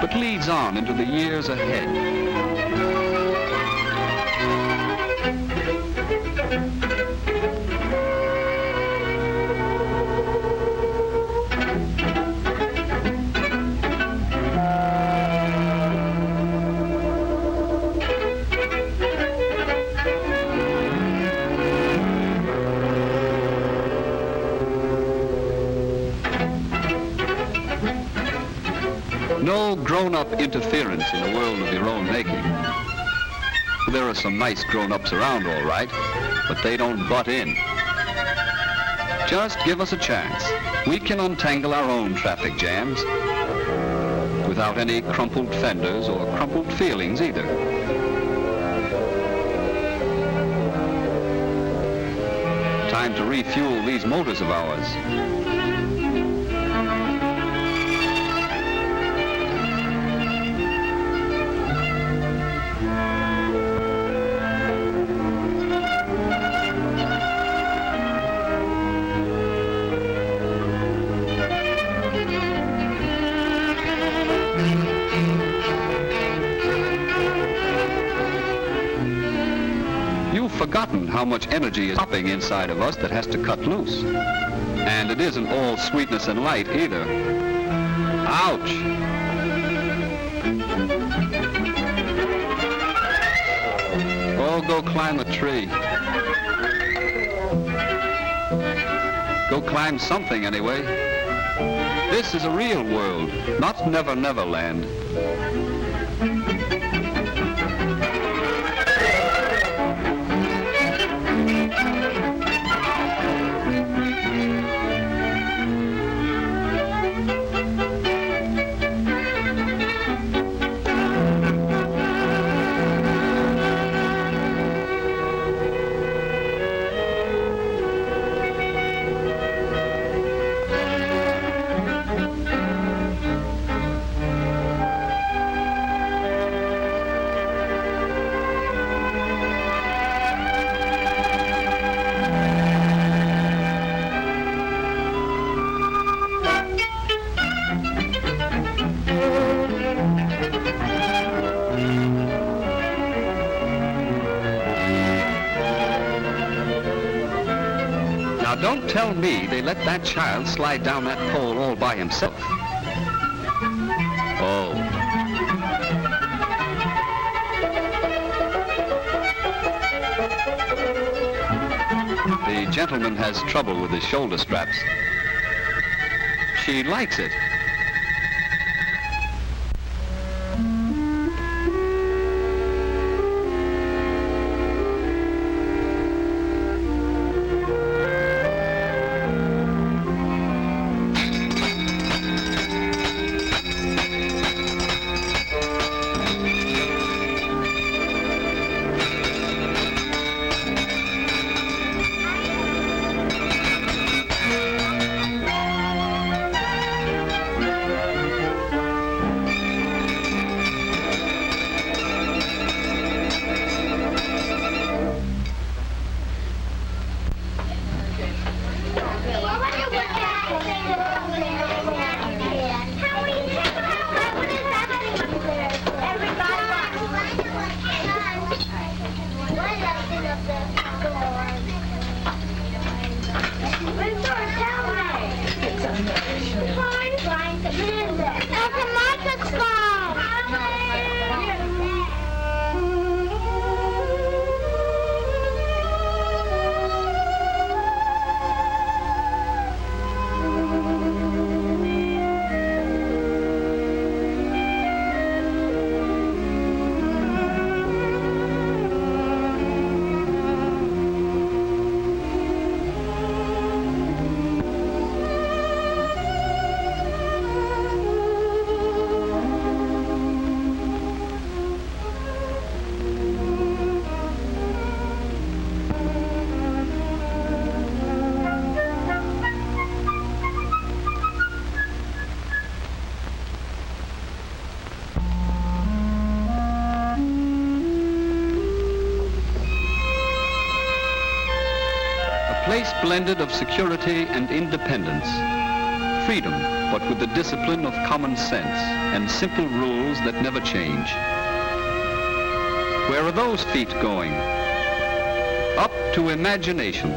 but leads on into the years ahead. No grown-up interference in the world of your own making. There are some nice grown-ups around, all right, but they don't butt in. Just give us a chance. We can untangle our own traffic jams without any crumpled fenders or crumpled feelings either. Time to refuel these motors of ours. Forgotten how much energy is popping inside of us that has to cut loose. And it isn't all sweetness and light either. Ouch! Oh, go climb a tree. Go climb something anyway. This is a real world, not Never Never Land. Don't tell me they let that child slide down that pole all by himself. Oh. The gentleman has trouble with his shoulder straps. She likes it. Place blended of security and independence, freedom but with the discipline of common sense and simple rules that never change. Where are those feet going? Up to imagination.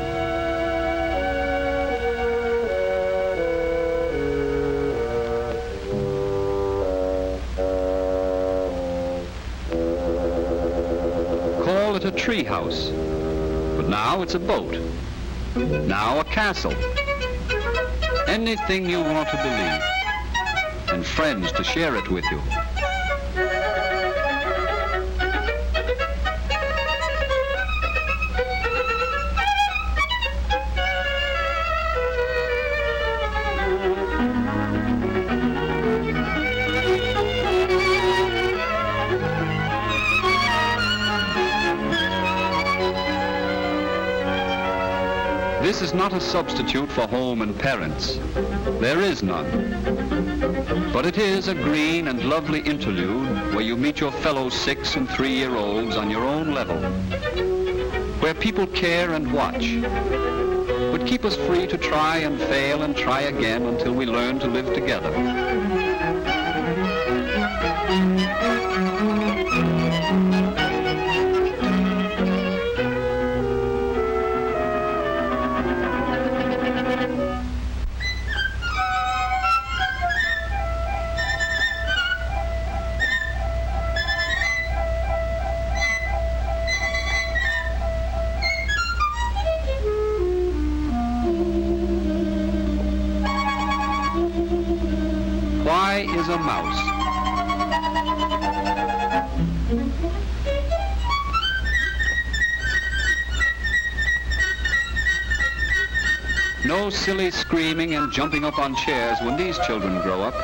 Call it a tree house, but now it's a boat. Now a castle. Anything you want to believe, and friends to share it with you. This is not a substitute for home and parents. There is none. But it is a green and lovely interlude where you meet your fellow 6- and 3-year-olds on your own level, where people care and watch, but keep us free to try and fail and try again until we learn to live together. Why is a mouse? No silly screaming and jumping up on chairs when these children grow up.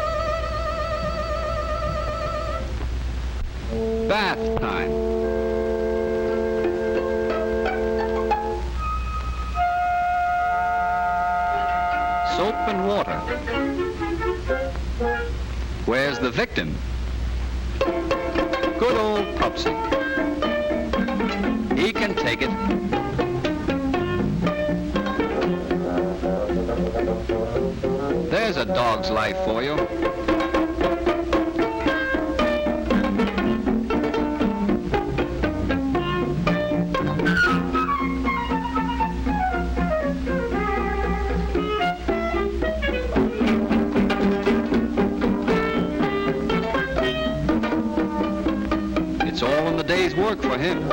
Bath time. Soap and water. Where's the victim? Good old Pupsy. He can take it. There's a dog's life for you. It's all in the day's work for him.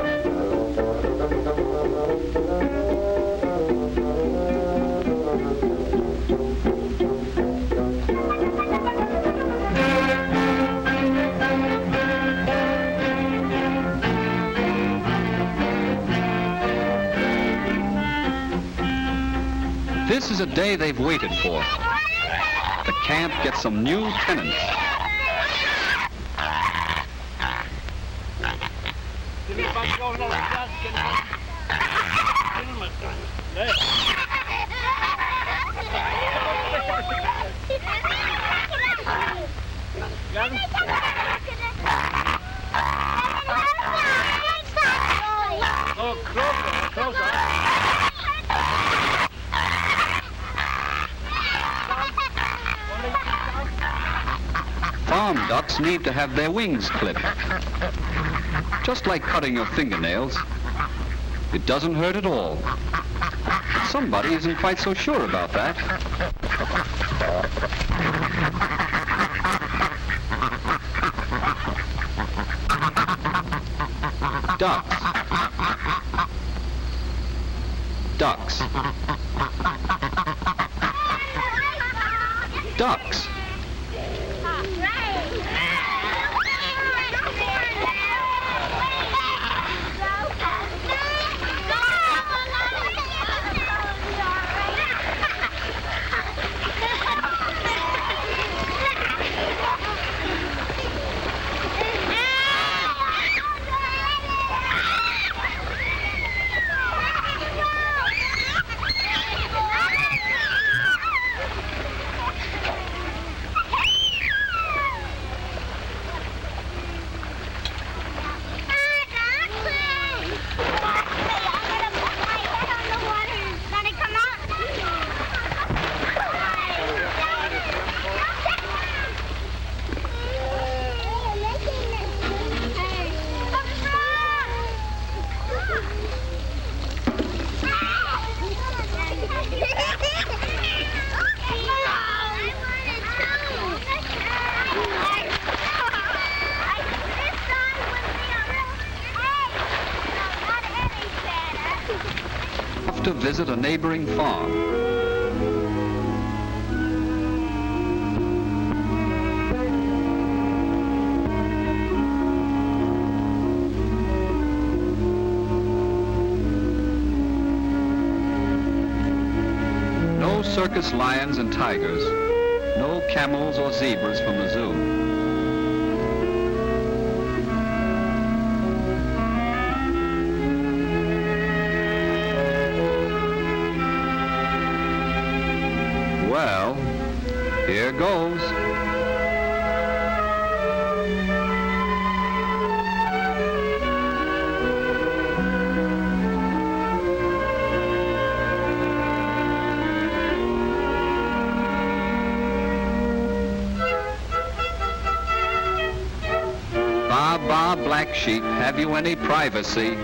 This is a day they've waited for. The camp gets some new tenants. Farm ducks need to have their wings clipped. Just like cutting your fingernails. It doesn't hurt at all. But somebody isn't quite so sure about that. Ducks. Ducks. Ducks. to visit a neighboring farm. No circus lions and tigers, no camels or zebras from the zoo. Well, here goes. Ba, ba, black sheep, have you any privacy?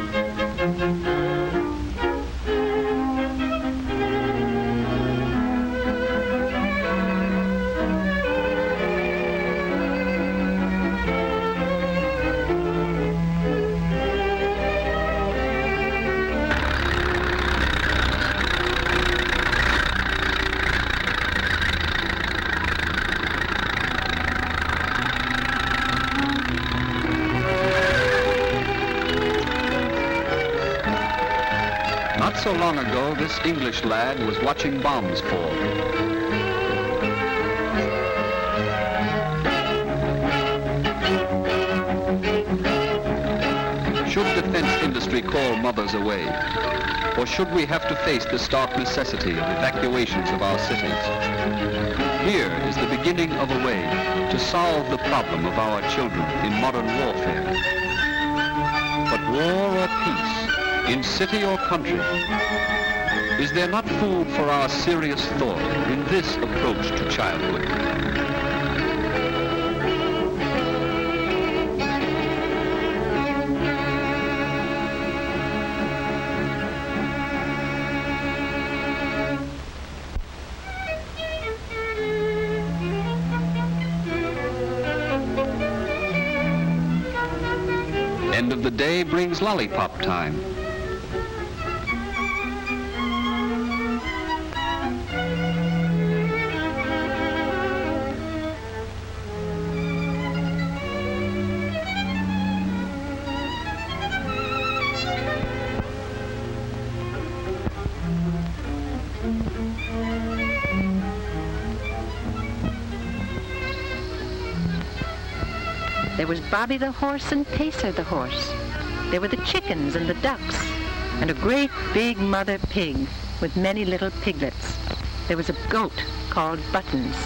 Not so long ago, this English lad was watching bombs fall. Should defense industry call mothers away? Or should we have to face the stark necessity of evacuations of our cities? Here is the beginning of a way to solve the problem of our children in modern warfare. But war or peace, in city or country, is there not food for our serious thought in this approach to childhood? End of the day brings lollipop time. There was Bobby the horse and Pacer the horse. There were the chickens and the ducks, and a great big mother pig with many little piglets. There was a goat called Buttons.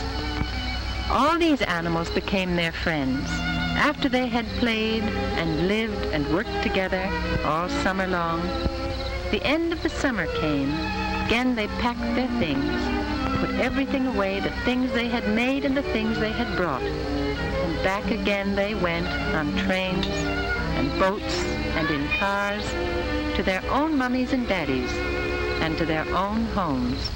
All these animals became their friends. After they had played and lived and worked together all summer long, the end of the summer came. Again they packed their things, put everything away, the things they had made and the things they had brought. And back again they went on trains and boats and in cars to their own mummies and daddies and to their own homes.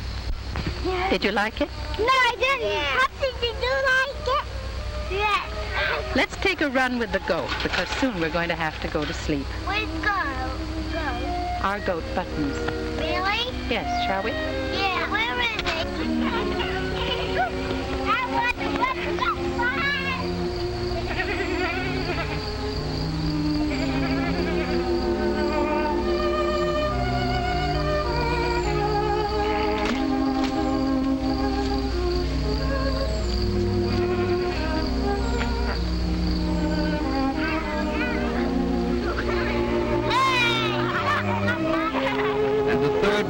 Yes. Did you like it? No, I didn't. Yes. Did you like it? Yes. Let's take a run with the goat, because soon we're going to have to go to sleep. Where's go? Our goat, Buttons. Really? Yes, shall we? Yeah. Where is it? I want to go.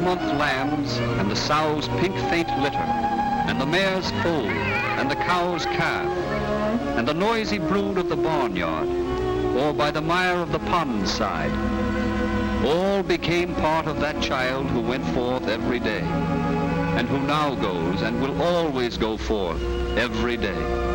Month lambs and the sow's pink faint litter and the mare's foal and the cow's calf and the noisy brood of the barnyard or by the mire of the pond side all became part of that child who went forth every day and who now goes and will always go forth every day.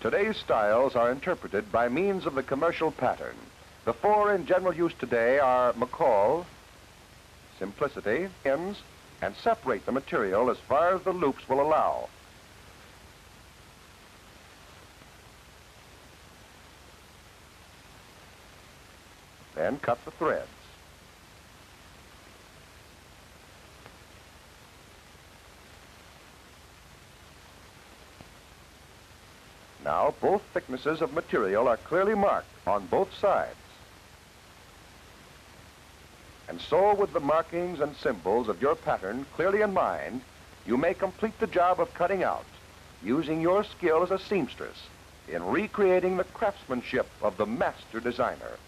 Today's styles are interpreted by means of the commercial pattern. The four in general use today are McCall, Simplicity, Ends, and separate the material as far as the loops will allow. Then cut the threads. Now, both thicknesses of material are clearly marked on both sides. And so, with the markings and symbols of your pattern clearly in mind, you may complete the job of cutting out, using your skill as a seamstress in recreating the craftsmanship of the master designer.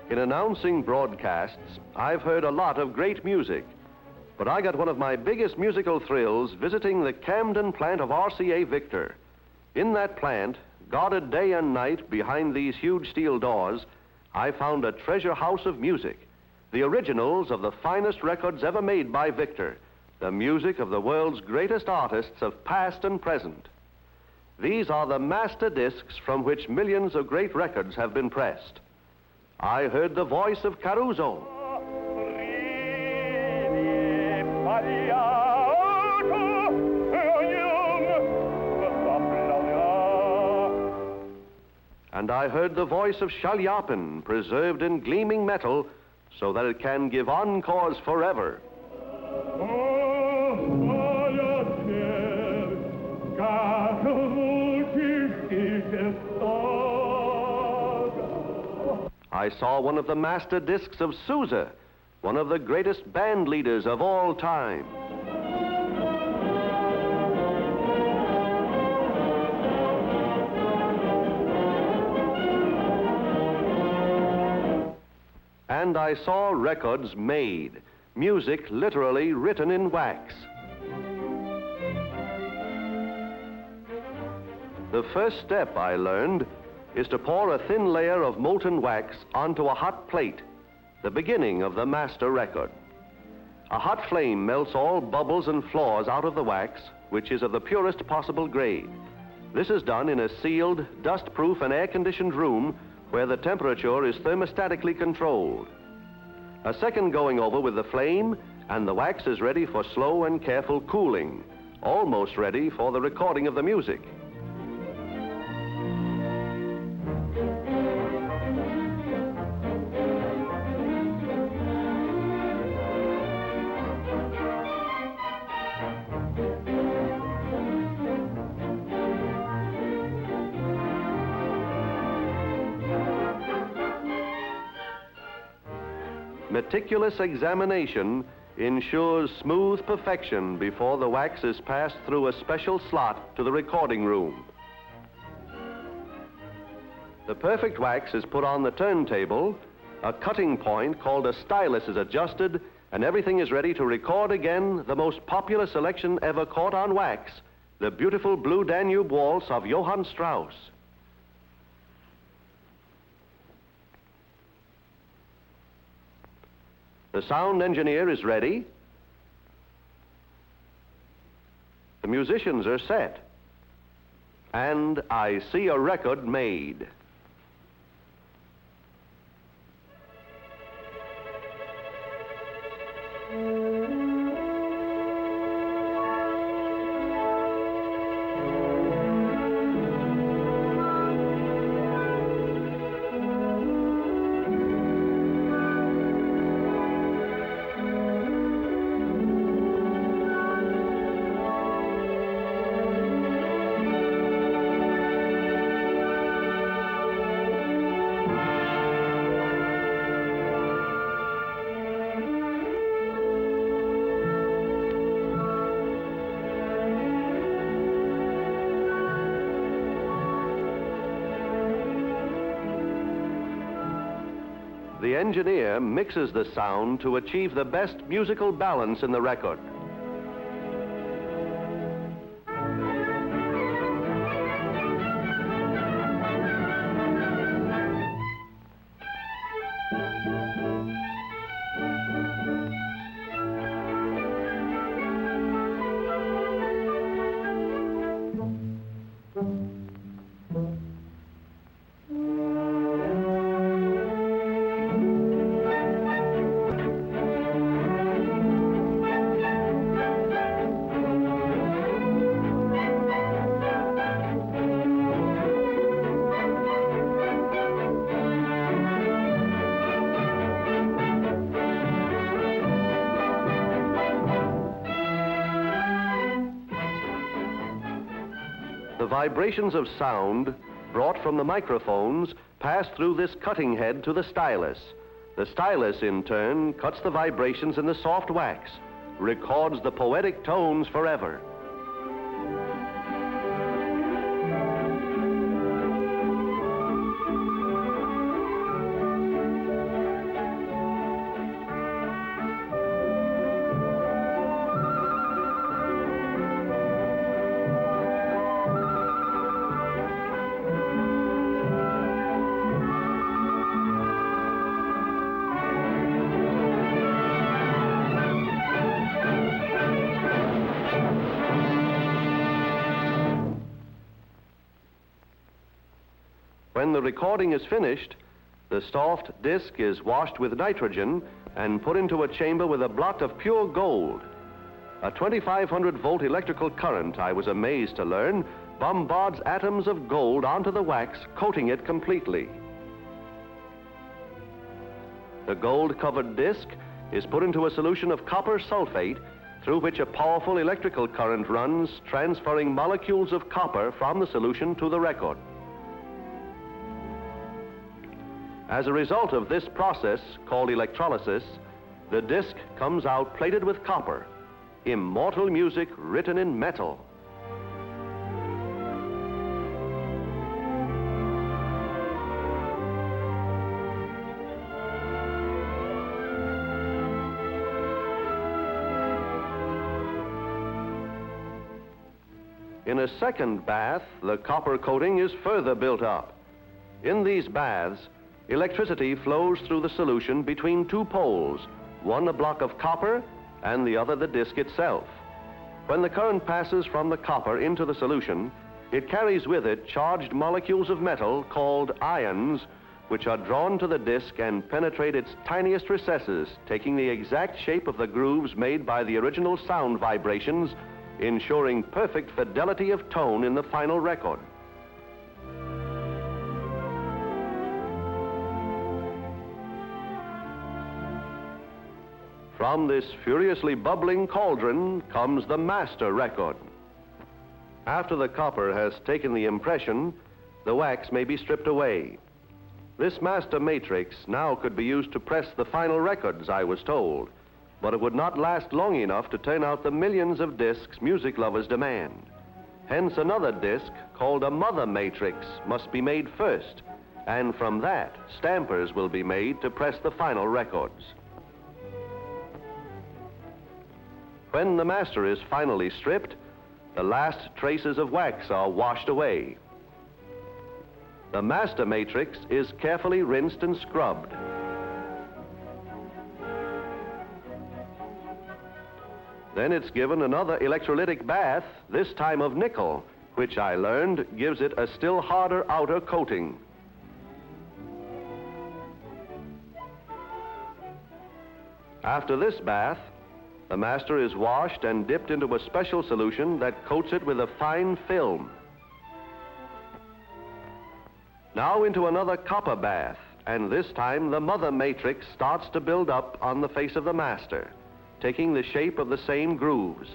In announcing broadcasts, I've heard a lot of great music, but I got one of my biggest musical thrills visiting the Camden plant of RCA Victor. In that plant, guarded day and night behind these huge steel doors, I found a treasure house of music, the originals of the finest records ever made by Victor, the music of the world's greatest artists of past and present. These are the master discs from which millions of great records have been pressed. I heard the voice of Caruso. And I heard the voice of Shalyapin, preserved in gleaming metal so that it can give encores forever. I saw one of the master discs of Sousa, one of the greatest band leaders of all time. And I saw records made, music literally written in wax. The first step, I learned, is to pour a thin layer of molten wax onto a hot plate, the beginning of the master record. A hot flame melts all bubbles and flaws out of the wax, which is of the purest possible grade. This is done in a sealed, dust-proof and air-conditioned room where the temperature is thermostatically controlled. A second going over with the flame, and the wax is ready for slow and careful cooling, almost ready for the recording of the music. Meticulous examination ensures smooth perfection before the wax is passed through a special slot to the recording room. The perfect wax is put on the turntable, a cutting point called a stylus is adjusted, and everything is ready to record again the most popular selection ever caught on wax, the beautiful Blue Danube Waltz of Johann Strauss. The sound engineer is ready. The musicians are set. And I see a record made. the engineer mixes the sound to achieve the best musical balance in the record. The vibrations of sound brought from the microphones pass through this cutting head to the stylus. The stylus, in turn, cuts the vibrations in the soft wax, records the poetic tones forever. When the recording is finished, the soft disc is washed with nitrogen and put into a chamber with a blot of pure gold. A 2500-volt electrical current, I was amazed to learn, bombards atoms of gold onto the wax, coating it completely. The gold-covered disc is put into a solution of copper sulfate, through which a powerful electrical current runs, transferring molecules of copper from the solution to the record. As a result of this process, called electrolysis, the disc comes out plated with copper, immortal music written in metal. In a second bath, the copper coating is further built up. In these baths, electricity flows through the solution between two poles, one a block of copper and the other the disc itself. When the current passes from the copper into the solution, it carries with it charged molecules of metal called ions, which are drawn to the disc and penetrate its tiniest recesses, taking the exact shape of the grooves made by the original sound vibrations, ensuring perfect fidelity of tone in the final record. From this furiously bubbling cauldron comes the master record. After the copper has taken the impression, the wax may be stripped away. This master matrix now could be used to press the final records, I was told, but it would not last long enough to turn out the millions of discs music lovers demand. Hence another disc, called a mother matrix, must be made first, and from that, stampers will be made to press the final records. When the master is finally stripped, the last traces of wax are washed away. The master matrix is carefully rinsed and scrubbed. Then it's given another electrolytic bath, this time of nickel, which I learned gives it a still harder outer coating. After this bath, the master is washed and dipped into a special solution that coats it with a fine film. Now into another copper bath, and this time the mother matrix starts to build up on the face of the master, taking the shape of the same grooves,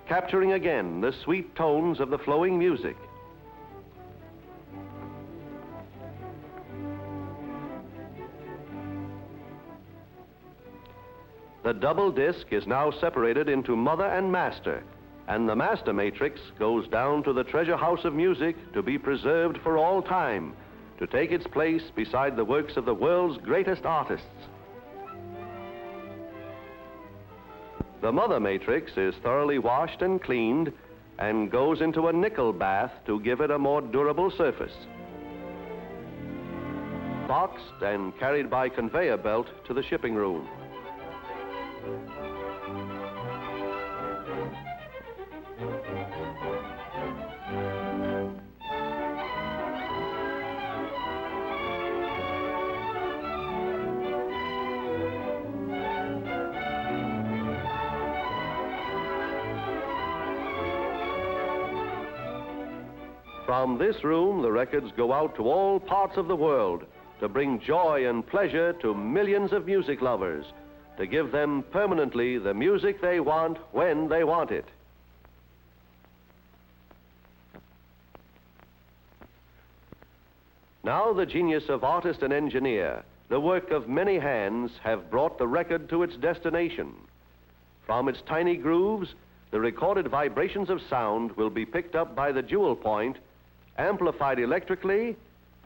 capturing again the sweet tones of the flowing music. The double disc is now separated into mother and master, and the master matrix goes down to the treasure house of music to be preserved for all time, to take its place beside the works of the world's greatest artists. The mother matrix is thoroughly washed and cleaned and goes into a nickel bath to give it a more durable surface. Boxed and carried by conveyor belt to the shipping room. From this room, the records go out to all parts of the world to bring joy and pleasure to millions of music lovers, to give them permanently the music they want when they want it. Now the genius of artist and engineer, the work of many hands, have brought the record to its destination. From its tiny grooves, the recorded vibrations of sound will be picked up by the jewel point, amplified electrically,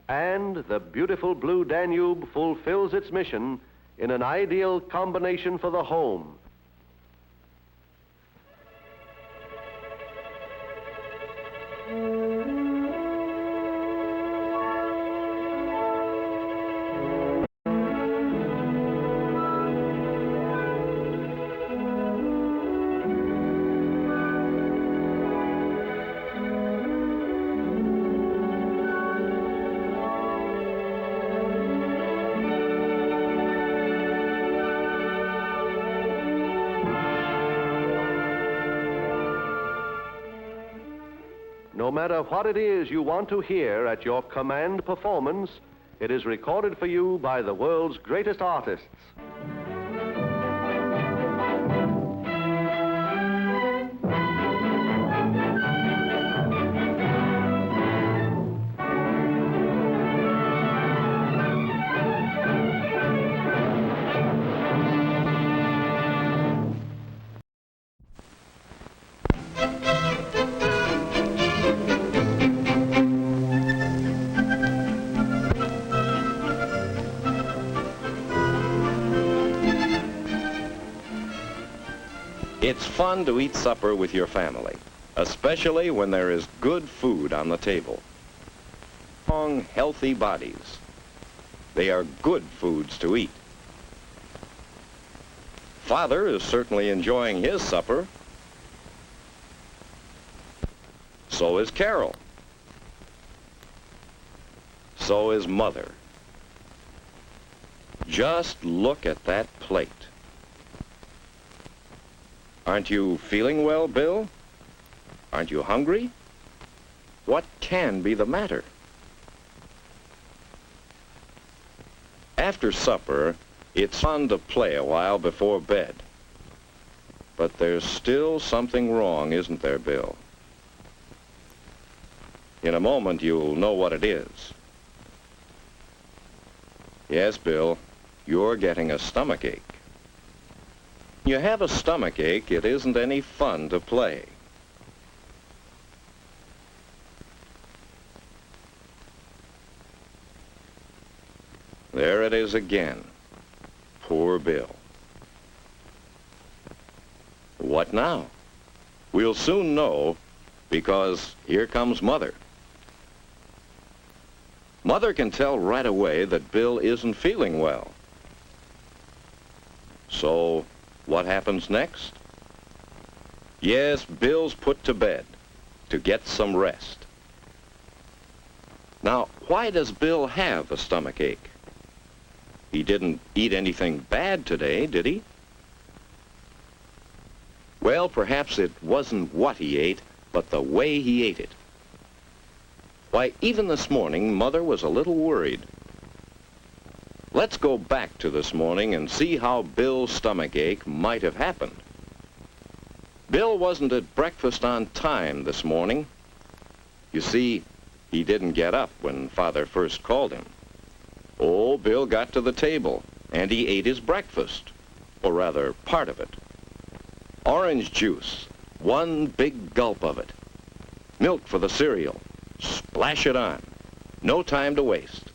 and the beautiful Blue Danube fulfills its mission in an ideal combination for the home. No matter what it is you want to hear at your command performance, it is recorded for you by the world's greatest artists. It's fun to eat supper with your family, especially when there is good food on the table. Strong, healthy bodies. They are good foods to eat. Father is certainly enjoying his supper. So is Carol. So is Mother. Just look at that plate. Aren't you feeling well, Bill? Aren't you hungry? What can be the matter? After supper, it's fun to play a while before bed. But there's still something wrong, isn't there, Bill? In a moment, you'll know what it is. Yes, Bill, you're getting a stomachache. When you have a stomachache, it isn't any fun to play. There it is again. Poor Bill. What now? We'll soon know, because here comes Mother. Mother can tell right away that Bill isn't feeling well. So, what happens next? Yes, Bill's put to bed to get some rest. Now, why does Bill have a stomachache? He didn't eat anything bad today, did he? Well, perhaps it wasn't what he ate, but the way he ate it. Why, even this morning, Mother was a little worried. Let's go back to this morning and see how Bill's stomachache might have happened. Bill wasn't at breakfast on time this morning. You see, he didn't get up when Father first called him. Oh, Bill got to the table, and he ate his breakfast, or rather, part of it. Orange juice, one big gulp of it. Milk for the cereal, splash it on. No time to waste.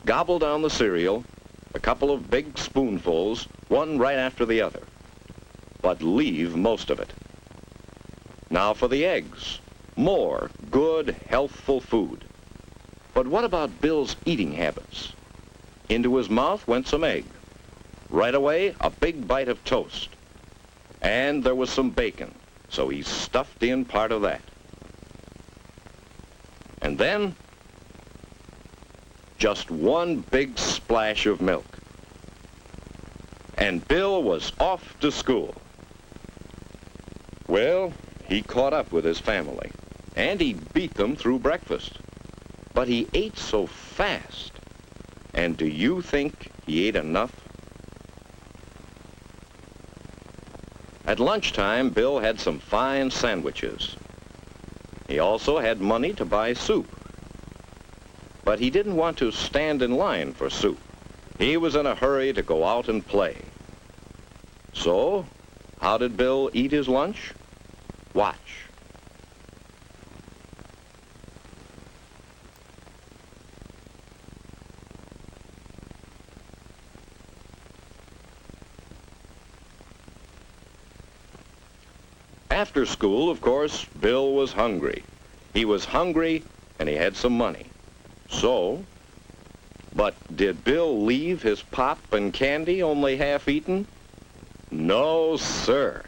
Gobble down the cereal, a couple of big spoonfuls, one right after the other. But leave most of it. Now for the eggs. More good, healthful food. But what about Bill's eating habits? Into his mouth went some egg. Right away, a big bite of toast. And there was some bacon, so he stuffed in part of that. And then, just one big splash of milk. And Bill was off to school. Well, he caught up with his family, and he beat them through breakfast. But he ate so fast. And do you think he ate enough? At lunchtime, Bill had some fine sandwiches. He also had money to buy soup. But he didn't want to stand in line for soup. He was in a hurry to go out and play. So, how did Bill eat his lunch? Watch. After school, of course, Bill was hungry. He was hungry and he had some money. So, but did Bill leave his pop and candy only half-eaten? No, sir.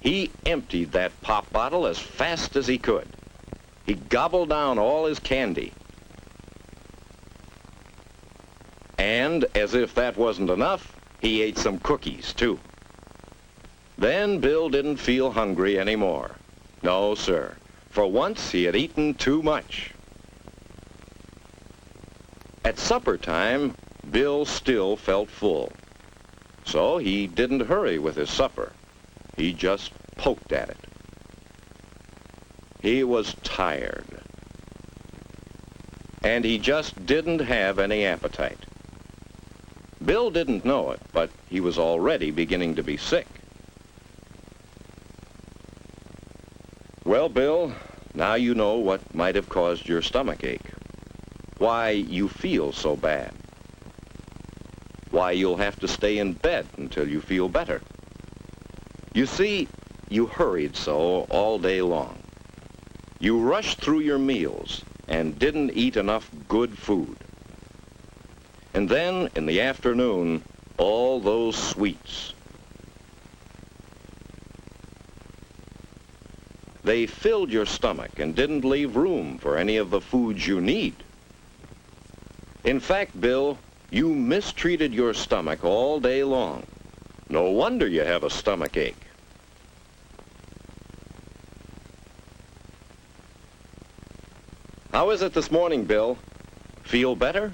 He emptied that pop bottle as fast as he could. He gobbled down all his candy. And, as if that wasn't enough, he ate some cookies, too. Then Bill didn't feel hungry anymore. No, sir. For once, he had eaten too much. At supper time, Bill still felt full. So he didn't hurry with his supper. He just poked at it. He was tired. And he just didn't have any appetite. Bill didn't know it, but he was already beginning to be sick. Well, Bill, now you know what might have caused your stomach ache. Why you feel so bad. Why you'll have to stay in bed until you feel better. You see, you hurried so all day long. You rushed through your meals and didn't eat enough good food. And then, in the afternoon, all those sweets. They filled your stomach and didn't leave room for any of the foods you need. In fact, Bill, you mistreated your stomach all day long. No wonder you have a stomach ache. How is it this morning, Bill? Feel better?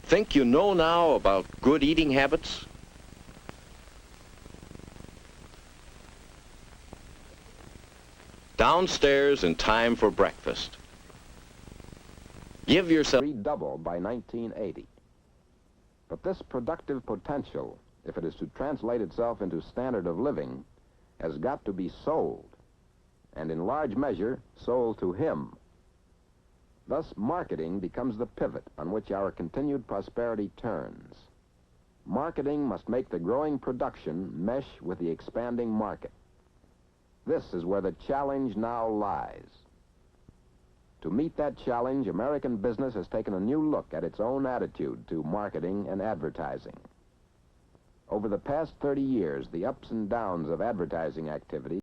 Think you know now about good eating habits? Downstairs in time for breakfast. Give yourself... Redoubled by 1980. But this productive potential, if it is to translate itself into standard of living, has got to be sold, and in large measure, sold to him. Thus, marketing becomes the pivot on which our continued prosperity turns. Marketing must make the growing production mesh with the expanding market. This is where the challenge now lies. To meet that challenge, American business has taken a new look at its own attitude to marketing and advertising. Over the past 30 years, the ups and downs of advertising activity